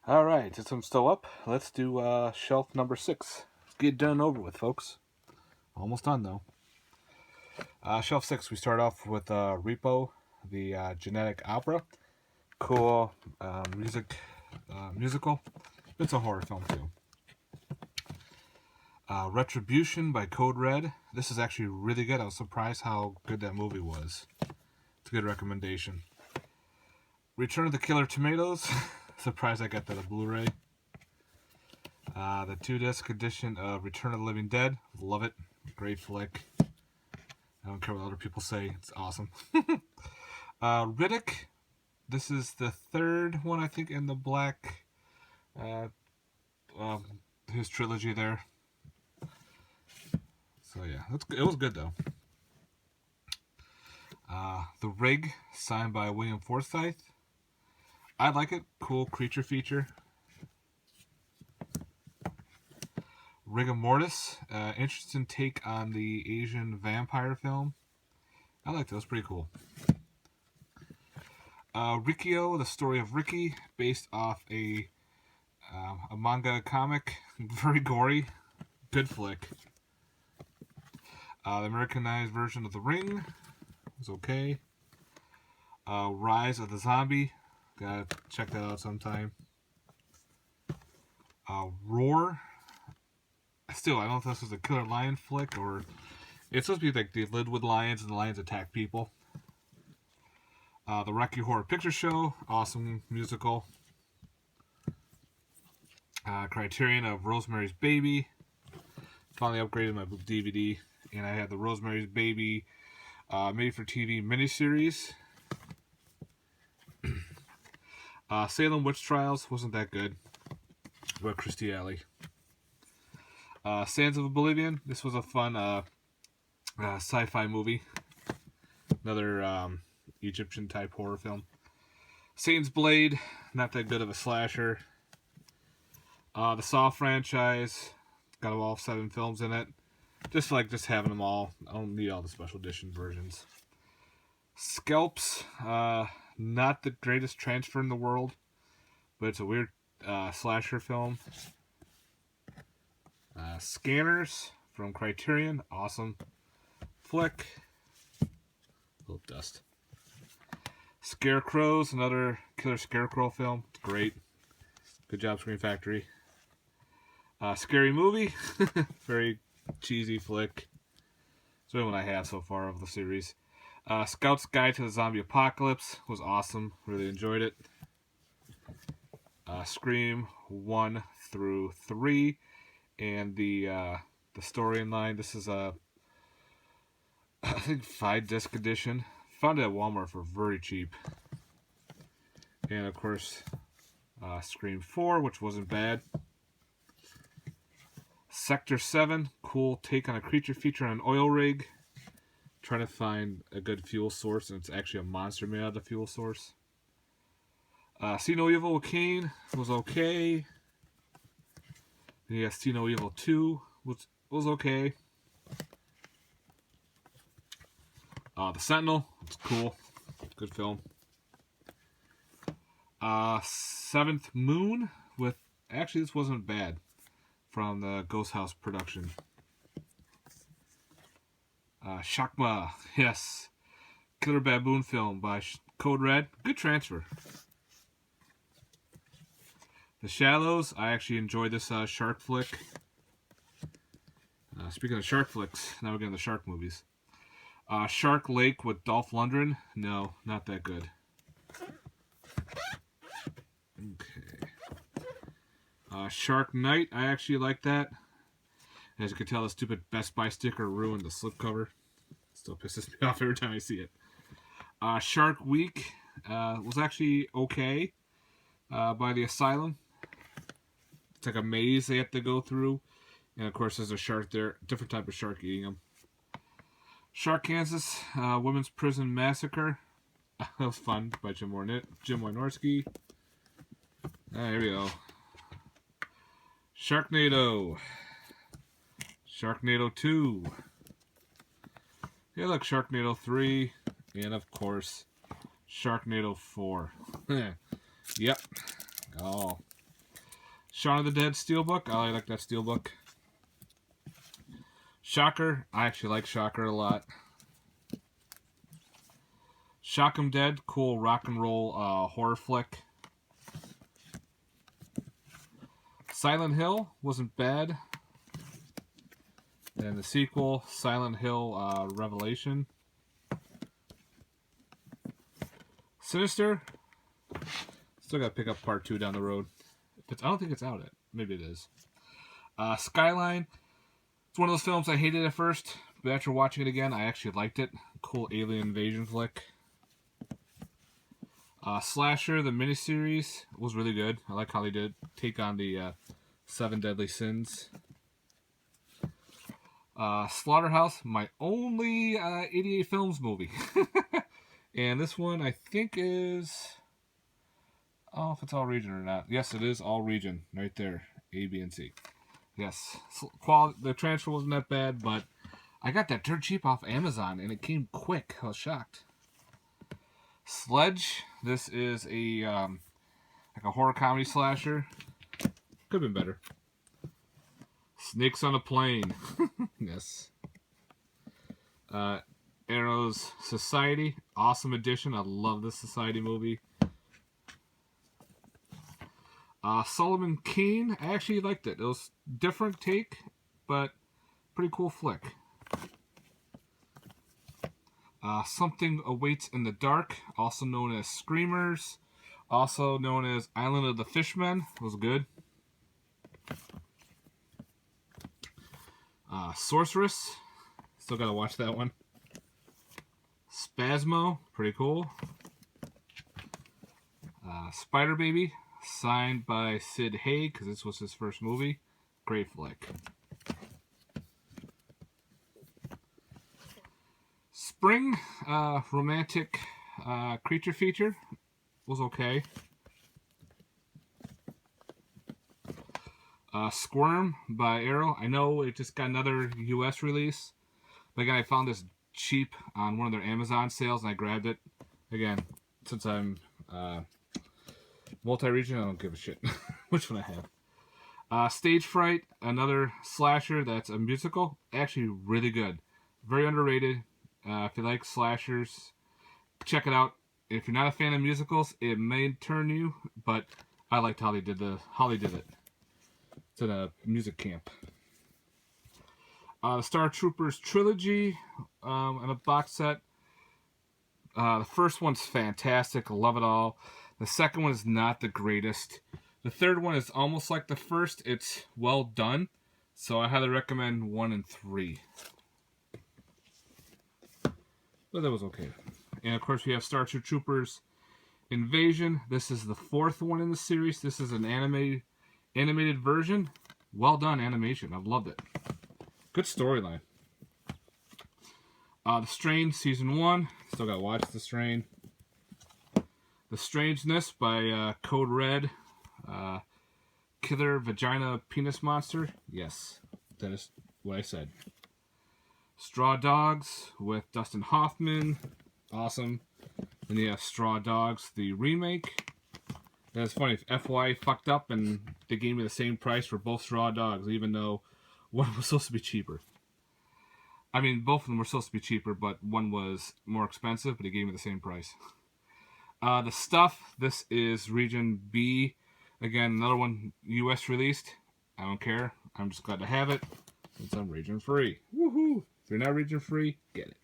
Alright, since I'm still up, let's do shelf number 6. Let's get done over with, folks. Almost done, though. Shelf 6, we start off with Repo, the genetic opera. Cool musical. It's a horror film, too. Retribution by Code Red. This is actually really good. I was surprised how good that movie was. It's a good recommendation. Return of the Killer Tomatoes. Surprised I got that at Bluray. The 2-disc edition of Return of the Living Dead. Love it. Great flick. I don't care what other people say. It's awesome. Riddick. This is the third one, I think, in the Black... his trilogy there. So yeah, it was good though. The Rig, signed by William Forsythe. I like it. Cool creature feature. Rigor Mortis, interesting take on the Asian vampire film. I liked it. It was pretty cool. Rikio, the story of Ricky, based off a manga comic. Very gory. Good flick. The Americanized version of The Ring was okay. Rise of the Zombie. Gotta check that out sometime. Roar. Still, I don't know if this was a killer lion flick or... It's supposed to be like they lived with lions and the lions attack people. The Rocky Horror Picture Show. Awesome musical. Criterion of Rosemary's Baby. Finally upgraded my DVD. And I had the Rosemary's Baby made-for-TV miniseries. Salem Witch Trials wasn't that good. With Christy Alley. Sands of Oblivion. This was a fun sci-fi movie. Another Egyptian-type horror film. Satan's Blade. Not that good of a slasher. The Saw franchise. Got all 7 films in it. Just like just having them all. I don't need all the special edition versions. Scalps. Not the greatest transfer in the world. But it's a weird slasher film. Scanners from Criterion. Awesome flick. Little dust. Scarecrows. Another killer scarecrow film. It's great. Good job, Screen Factory. Scary Movie. Very cheesy flick. It's the only one I have so far of the series. Scout's Guide to the Zombie Apocalypse was awesome. Really enjoyed it. Scream 1 through 3, and the storyline. This is a I think 5-disc edition. Found it at Walmart for very cheap. And of course, Scream 4, which wasn't bad. Sector 7, cool take on a creature feature on an oil rig. Trying to find a good fuel source, and it's actually a monster made out of the fuel source. See No Evil with Kane was okay. And yeah, See No Evil 2 was okay. The Sentinel, it's cool. Good film. Seventh Moon with... Actually, this wasn't bad. From the Ghost House production. Shakma, yes. Killer Baboon film by Code Red. Good transfer. The Shallows, I actually enjoyed this shark flick. Speaking of shark flicks, now we're getting the shark movies. Shark Lake with Dolph Lundgren. No, not that good. Okay. Shark Night, I actually like that. As you can tell, the stupid Best Buy sticker ruined the slipcover. Still pisses me off every time I see it. Shark Week was actually okay by the Asylum. It's like a maze they have to go through. And of course, there's a shark there. Different type of shark eating them. Shark Kansas, Women's Prison Massacre. That was fun by Jim Wynorski. Here we go. Sharknado. Sharknado 2. Hey, look, Sharknado 3. And, of course, Sharknado 4. Yep. Oh. Shaun of the Dead Steelbook. I like that Steelbook. Shocker. I actually like Shocker a lot. Shock 'em Dead. Cool rock and roll horror flick. Silent Hill wasn't bad. And the sequel, Silent Hill Revelation. Sinister. Still got to pick up part 2 down the road. I don't think it's out yet. Maybe it is. Skyline. It's one of those films I hated at first, but after watching it again, I actually liked it. Cool alien invasion flick. Slasher, the miniseries, was really good. I like how they did take on the 7 Deadly Sins. Slaughterhouse, my only 88 Films movie. And this one, I think, is... I don't know if it's all region or not. Yes, it is all region. Right there. A, B, and C. Yes. The transfer wasn't that bad, but I got that dirt cheap off Amazon, and it came quick. I was shocked. Sledge. This is a like a horror comedy slasher. Could have been better. Snakes on a Plane. Yes. Arrow's Society. Awesome addition. I love this Society movie. Solomon Kane. I actually liked it. It was different take, but pretty cool flick. Something Awaits in the Dark, also known as Screamers, also known as Island of the Fishmen, was good. Sorceress, still gotta watch that one. Spasmo, pretty cool. Spider Baby, signed by Sid Haig, because this was his first movie. Great flick. Spring, romantic creature feature, was okay. Squirm by Arrow. I know it just got another US release, but again, I found this cheap on one of their Amazon sales, and I grabbed it. Again, since I'm multi-region, I don't give a shit which one I have. Stage Fright, another slasher that's a musical. Actually, really good. Very underrated. If you like slashers, check it out. If you're not a fan of musicals, it may turn you, but I liked how they did it. It's in a music camp. The Star Troopers trilogy and a box set. The first one's fantastic. I love it all. The second one is not the greatest. The third one is almost like the first. It's well done. So I highly recommend 1 and 3. But that was okay. And of course we have Star Troopers Invasion. This is the 4th one in the series. This is an animated version. Well done animation. I've loved it. Good storyline. The Strain Season 1. Still gotta watch The Strain. The Strangeness by Code Red. Killer Vagina Penis Monster. Yes, that is what I said. Straw Dogs with Dustin Hoffman. Awesome. Then you have Straw Dogs, the remake. That's funny. FY fucked up and they gave me the same price for both Straw Dogs, even though one was supposed to be cheaper. I mean, both of them were supposed to be cheaper, but one was more expensive, but they gave me the same price. The Stuff. This is Region B. Again, another one US released. I don't care. I'm just glad to have it since I'm region free. Woohoo! If you're not region free, get it.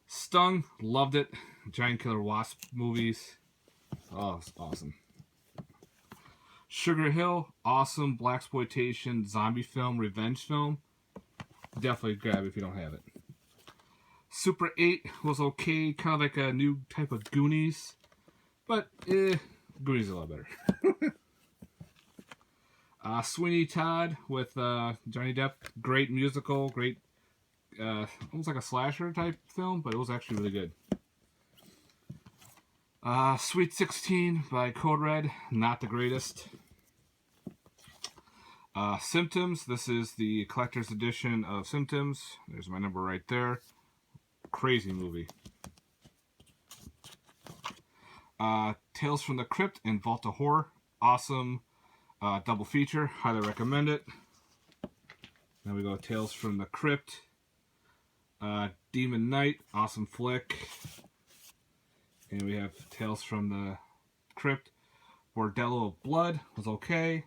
Stung, loved it. Giant Killer Wasp movies. Oh, it's awesome. Sugar Hill, awesome blaxploitation zombie film, revenge film. Definitely grab it if you don't have it. Super 8 was okay, kind of like a new type of Goonies, but Goonies is a lot better. Sweeney Todd with Johnny Depp, great musical, great, almost like a slasher type film, but it was actually really good. Sweet 16 by Code Red, not the greatest. Symptoms, this is the collector's edition of Symptoms. There's my number right there. Crazy movie. Tales from the Crypt and Vault of Horror, awesome Double feature, highly recommend it. Then we go Tales from the Crypt. Demon Knight, awesome flick. And we have Tales from the Crypt. Bordello of Blood was okay.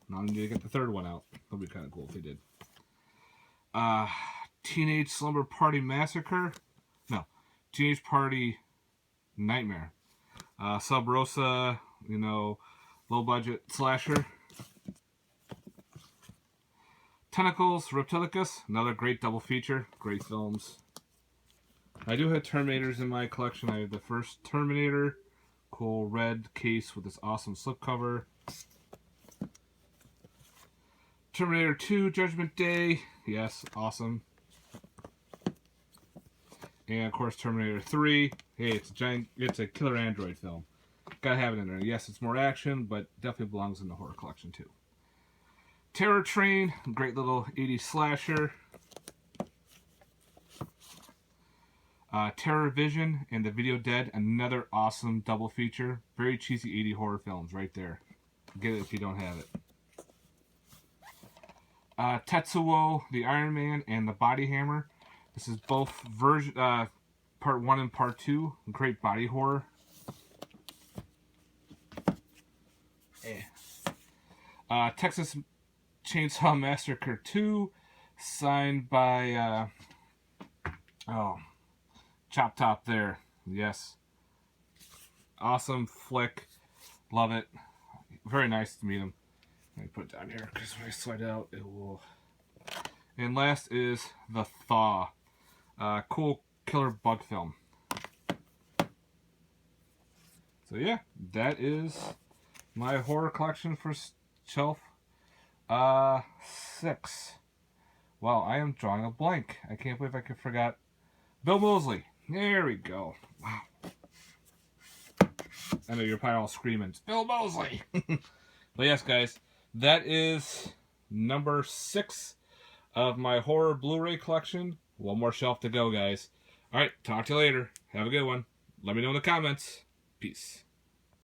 Now I need to get the third one out. That'll be kind of cool if they did. Teenage Slumber Party Massacre. No, Teenage Party Nightmare. Sub Rosa, you know, low budget slasher. Tentacles, Reptilicus, another great double feature. Great films. I do have Terminators in my collection. I have the first Terminator, cool red case with this awesome slipcover. Terminator 2, Judgment Day, yes, awesome. And of course Terminator 3. Hey, it's a killer android film. Gotta have it in there. Yes, it's more action, but definitely belongs in the horror collection too. Terror Train, great little 80s slasher. Terror Vision and The Video Dead, another awesome double feature. Very cheesy 80 horror films right there. Get it if you don't have it. Tetsuo, the Iron Man, and the Body Hammer. This is both part 1 and part 2. Great body horror. Texas Chainsaw Massacre 2, signed by Chop Top there. Yes. Awesome flick. Love it. Very nice to meet him. Let me put it down here because when I slide out, it will. And last is The Thaw. Cool killer bug film. So yeah, that is my horror collection for shelf 6. Wow, I am drawing a blank. I can't believe I forgot Bill Moseley. There we go. Wow. I know you're probably all screaming, it's Bill Moseley. But yes, guys, that is number 6 of my horror Blu-ray collection. One more shelf to go, guys. Alright, talk to you later. Have a good one. Let me know in the comments. Peace.